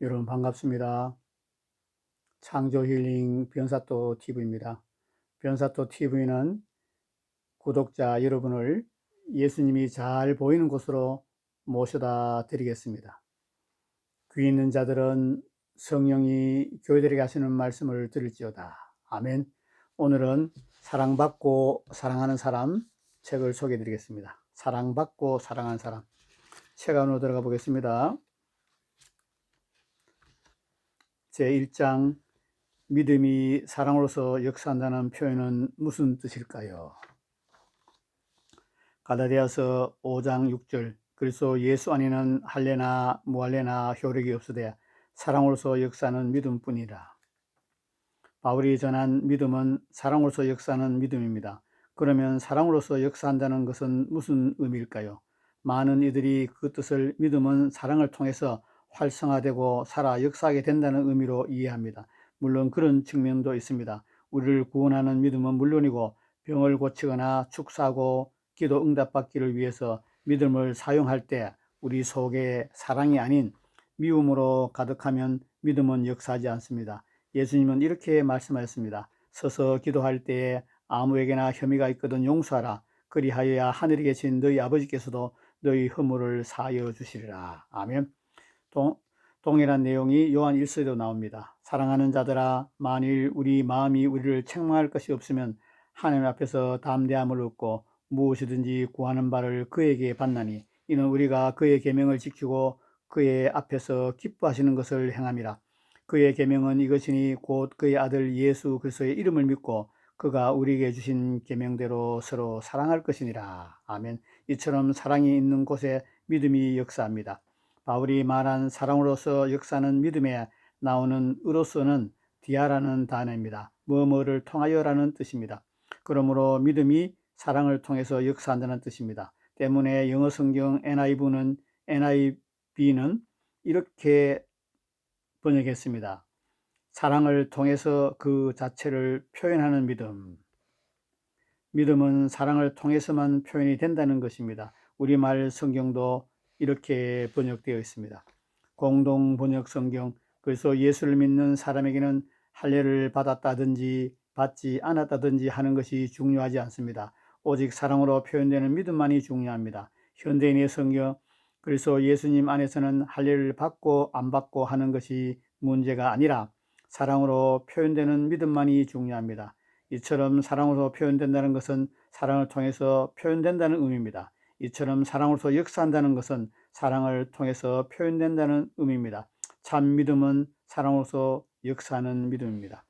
여러분 반갑습니다. 창조힐링 변사또 TV입니다. 변사또 TV는 구독자 여러분을 예수님이 잘 보이는 곳으로 모셔다 드리겠습니다. 귀 있는 자들은 성령이 교회들에게 하시는 말씀을 들을지어다. 아멘. 오늘은 사랑받고 사랑하는 사람 책을 소개해 드리겠습니다. 사랑받고 사랑하는 사람 책 안으로 들어가 보겠습니다. 제1장 믿음이 사랑으로서 역사한다는 표현은 무슨 뜻일까요? 갈라디아서 5장 6절 그리스도 예수 안에는 할례나 무할례나 효력이 없으되 사랑으로서 역사하는 믿음뿐이라. 바울이 전한 믿음은 사랑으로서 역사하는 믿음입니다. 그러면 사랑으로서 역사한다는 것은 무슨 의미일까요? 많은 이들이 그 뜻을 믿음은 사랑을 통해서 활성화되고 살아 역사하게 된다는 의미로 이해합니다. 물론 그런 측면도 있습니다. 우리를 구원하는 믿음은 물론이고 병을 고치거나 축사하고 기도 응답받기를 위해서 믿음을 사용할 때 우리 속에 사랑이 아닌 미움으로 가득하면 믿음은 역사하지 않습니다. 예수님은 이렇게 말씀하셨습니다. 서서 기도할 때에 아무에게나 혐의가 있거든 용서하라. 그리하여야 하늘에 계신 너희 아버지께서도 너희 허물을 사하여 주시리라. 아멘. 동일한 내용이 요한 1서에도 나옵니다. 사랑하는 자들아, 만일 우리 마음이 우리를 책망할 것이 없으면 하나님 앞에서 담대함을 얻고 무엇이든지 구하는 바를 그에게 받나니 이는 우리가 그의 계명을 지키고 그의 앞에서 기뻐하시는 것을 행함이라. 그의 계명은 이것이니 곧 그의 아들 예수 그리스도의 이름을 믿고 그가 우리에게 주신 계명대로 서로 사랑할 것이니라. 아멘. 이처럼 사랑이 있는 곳에 믿음이 역사합니다. 바울이 말한 사랑으로서 역사하는 믿음에 나오는 으로서는 디아라는 단어입니다. 뭐뭐를 통하여라는 뜻입니다. 그러므로 믿음이 사랑을 통해서 역사한다는 뜻입니다. 때문에 영어 성경 NIV는 이렇게 번역했습니다. 사랑을 통해서 그 자체를 표현하는 믿음. 믿음은 사랑을 통해서만 표현이 된다는 것입니다. 우리말 성경도 이렇게 번역되어 있습니다. 공동 번역 성경, 그래서 예수를 믿는 사람에게는 할례를 받았다든지 받지 않았다든지 하는 것이 중요하지 않습니다. 오직 사랑으로 표현되는 믿음만이 중요합니다. 현대인의 성경, 그래서 예수님 안에서는 할례를 받고 안 받고 하는 것이 문제가 아니라 사랑으로 표현되는 믿음만이 중요합니다. 이처럼 사랑으로 표현된다는 것은 사랑을 통해서 표현된다는 의미입니다. 이처럼 사랑으로서 역사한다는 것은 사랑을 통해서 표현된다는 의미입니다. 참 믿음은 사랑으로서 역사하는 믿음입니다.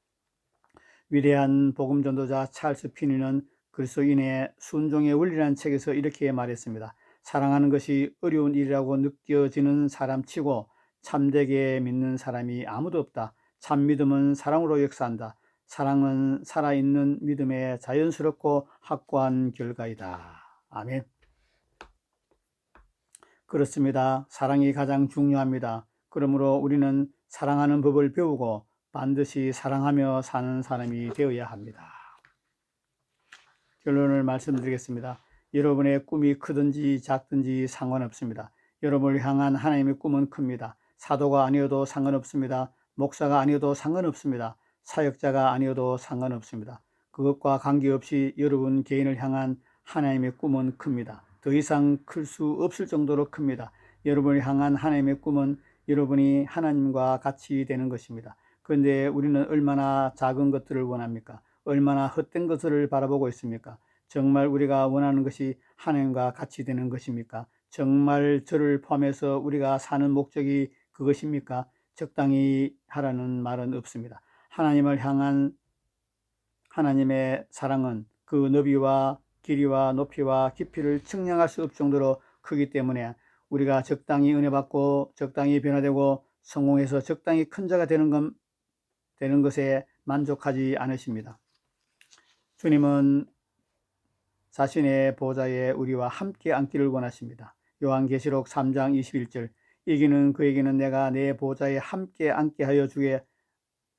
위대한 복음 전도자 찰스 피니는 그리스도인의 순종의 원리라는 책에서 이렇게 말했습니다. 사랑하는 것이 어려운 일이라고 느껴지는 사람치고 참되게 믿는 사람이 아무도 없다. 참 믿음은 사랑으로 역사한다. 사랑은 살아있는 믿음의 자연스럽고 확고한 결과이다. 아멘. 그렇습니다. 사랑이 가장 중요합니다. 그러므로 우리는 사랑하는 법을 배우고 반드시 사랑하며 사는 사람이 되어야 합니다. 결론을 말씀드리겠습니다. 여러분의 꿈이 크든지 작든지 상관없습니다. 여러분을 향한 하나님의 꿈은 큽니다. 사도가 아니어도 상관없습니다. 목사가 아니어도 상관없습니다. 사역자가 아니어도 상관없습니다. 그것과 관계없이 여러분 개인을 향한 하나님의 꿈은 큽니다. 더 이상 클 수 없을 정도로 큽니다. 여러분을 향한 하나님의 꿈은 여러분이 하나님과 같이 되는 것입니다. 그런데 우리는 얼마나 작은 것들을 원합니까? 얼마나 헛된 것을 바라보고 있습니까? 정말 우리가 원하는 것이 하나님과 같이 되는 것입니까? 정말 저를 포함해서 우리가 사는 목적이 그것입니까? 적당히 하라는 말은 없습니다. 하나님을 향한 하나님의 사랑은 그 너비와 길이와 높이와 깊이를 측량할 수 없을 정도로 크기 때문에 우리가 적당히 은혜 받고 적당히 변화되고 성공해서 적당히 큰 자가 되는 것에 만족하지 않으십니다. 주님은 자신의 보좌에 우리와 함께 앉기를 원하십니다. 요한계시록 3장 21절 이기는 그에게는 내가 내 보좌에 함께 앉게 하여 주게.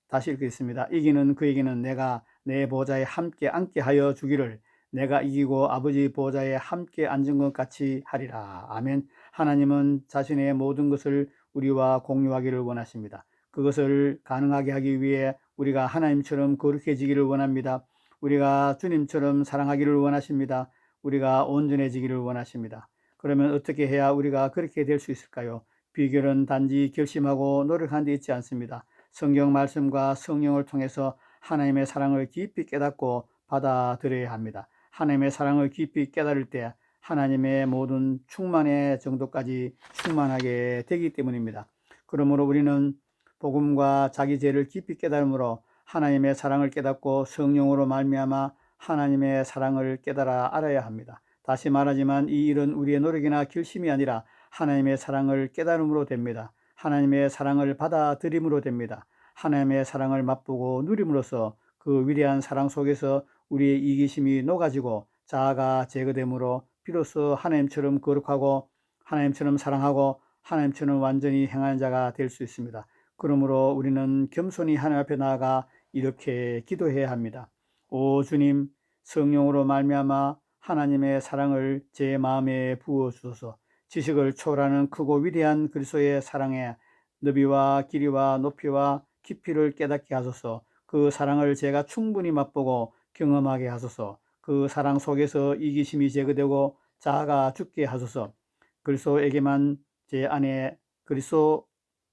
다시 읽겠습니다. 이기는 그에게는 내가 내 보좌에 함께 앉게 하여 주기를 내가 이기고 아버지 보좌에 함께 앉은 것 같이 하리라. 아멘. 하나님은 자신의 모든 것을 우리와 공유하기를 원하십니다. 그것을 가능하게 하기 위해 우리가 하나님처럼 거룩해지기를 원합니다. 우리가 주님처럼 사랑하기를 원하십니다. 우리가 온전해지기를 원하십니다. 그러면 어떻게 해야 우리가 그렇게 될 수 있을까요? 비결은 단지 결심하고 노력하는 데 있지 않습니다. 성경 말씀과 성령을 통해서 하나님의 사랑을 깊이 깨닫고 받아들여야 합니다. 하나님의 사랑을 깊이 깨달을 때 하나님의 모든 충만의 정도까지 충만하게 되기 때문입니다. 그러므로 우리는 복음과 자기 죄를 깊이 깨달음으로 하나님의 사랑을 깨닫고 성령으로 말미암아 하나님의 사랑을 깨달아 알아야 합니다. 다시 말하지만 이 일은 우리의 노력이나 결심이 아니라 하나님의 사랑을 깨달음으로 됩니다. 하나님의 사랑을 받아들임으로 됩니다. 하나님의 사랑을 맛보고 누림으로써 그 위대한 사랑 속에서 우리의 이기심이 녹아지고 자아가 제거됨으로 비로소 하나님처럼 거룩하고 하나님처럼 사랑하고 하나님처럼 완전히 행하는 자가 될 수 있습니다. 그러므로 우리는 겸손히 하나님 앞에 나아가 이렇게 기도해야 합니다. 오 주님, 성령으로 말미암아 하나님의 사랑을 제 마음에 부어 주소서. 지식을 초월하는 크고 위대한 그리스도의 사랑에 너비와 길이와 높이와 깊이를 깨닫게 하소서. 그 사랑을 제가 충분히 맛보고 경험하게 하소서. 그 사랑 속에서 이기심이 제거되고 자아가 죽게 하소서. 그리스도에게만 제 안에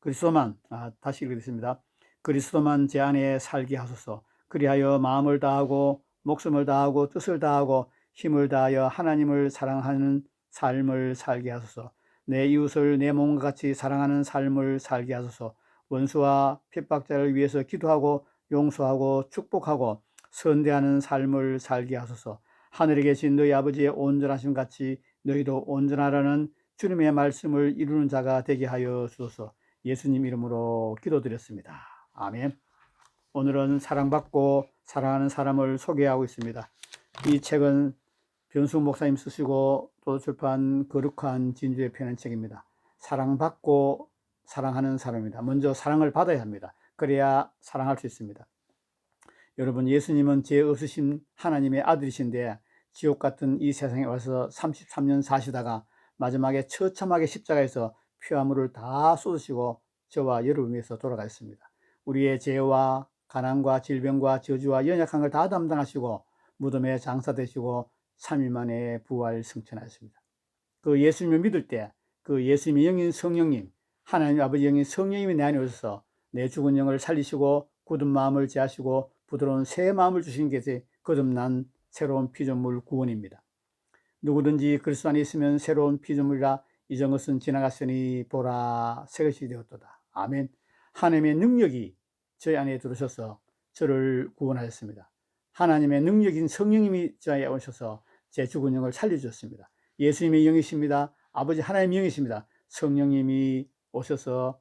그리스도만 다시 읽겠습니다. 그리스도만 제 안에 살게 하소서. 그리하여 마음을 다하고 목숨을 다하고 뜻을 다하고 힘을 다하여 하나님을 사랑하는 삶을 살게 하소서. 내 이웃을 내 몸과 같이 사랑하는 삶을 살게 하소서. 원수와 핍박자를 위해서 기도하고 용서하고 축복하고 선대하는 삶을 살게 하소서. 하늘에 계신 너희 아버지의 온전하심 같이 너희도 온전하라는 주님의 말씀을 이루는 자가 되게 하여 주소서. 예수님 이름으로 기도드렸습니다. 아멘. 오늘은 사랑받고 사랑하는 사람을 소개하고 있습니다. 이 책은 변수 목사님 쓰시고 또 출판 거룩한 진주에 펴낸 책입니다. 사랑받고 사랑하는 사람입니다. 먼저 사랑을 받아야 합니다. 그래야 사랑할 수 있습니다. 여러분, 예수님은 죄 없으신 하나님의 아들이신데 지옥 같은 이 세상에 와서 33년 사시다가 마지막에 처참하게 십자가에서 피와 물을 다 쏟으시고 저와 여러분을 위해서 돌아가셨습니다. 우리의 죄와 가난과 질병과 저주와 연약한 걸 다 담당하시고 무덤에 장사되시고 3일 만에 부활 승천하셨습니다. 그 예수님을 믿을 때 그 예수님의 영인 성령님, 하나님 아버지 영인 성령님이 내 안에 오셔서 내 죽은 영을 살리시고 굳은 마음을 제하시고 부드러운 새 마음을 주신 것이 거듭난 새로운 피조물 구원입니다. 누구든지 그리스도 안에 있으면 새로운 피조물이라 이전 것은 지나갔으니 보라 새 것이 되었도다. 아멘. 하나님의 능력이 저희 안에 들어오셔서 저를 구원하셨습니다. 하나님의 능력인 성령님이 저에 오셔서 제 죽은 영을 살려주셨습니다. 예수님의 영이십니다. 아버지 하나님의 영이십니다. 성령님이 오셔서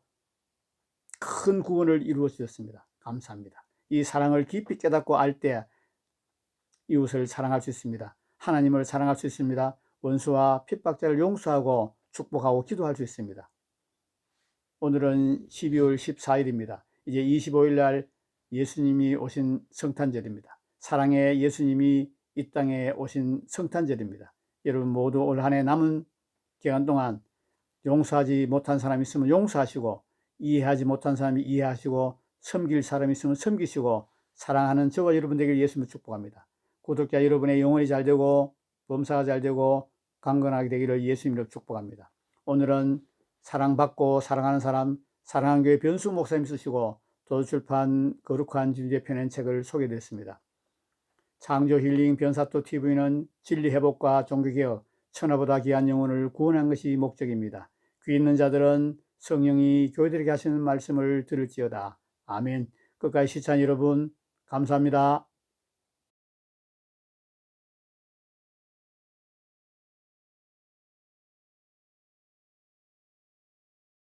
큰 구원을 이루어 주셨습니다. 감사합니다. 이 사랑을 깊이 깨닫고 알 때 이웃을 사랑할 수 있습니다. 하나님을 사랑할 수 있습니다. 원수와 핍박자를 용서하고 축복하고 기도할 수 있습니다. 오늘은 12월 14일입니다. 이제 25일 날 예수님이 오신 성탄절입니다. 사랑의 예수님이 이 땅에 오신 성탄절입니다. 여러분 모두 올 한 해 남은 기간 동안 용서하지 못한 사람이 있으면 용서하시고 이해하지 못한 사람이 이해하시고 섬길 사람이 있으면 섬기시고 사랑하는 저와 여러분 되길 예수님을 축복합니다. 구독자 여러분의 영혼이 잘 되고 범사가 잘 되고 강건하게 되기를 예수님으로 축복합니다. 오늘은 사랑받고 사랑하는 사람, 사랑하는 교회 변수 목사님 쓰시고 도서출판 거룩한 진주에 펴낸 책을 소개드렸습니다. 창조 힐링 변사또 TV는 진리 회복과 종교개혁, 천하보다 귀한 영혼을 구원한 것이 목적입니다. 귀 있는 자들은 성령이 교회들에게 하시는 말씀을 들을지어다. 아멘. 끝까지 시청한 여러분 감사합니다.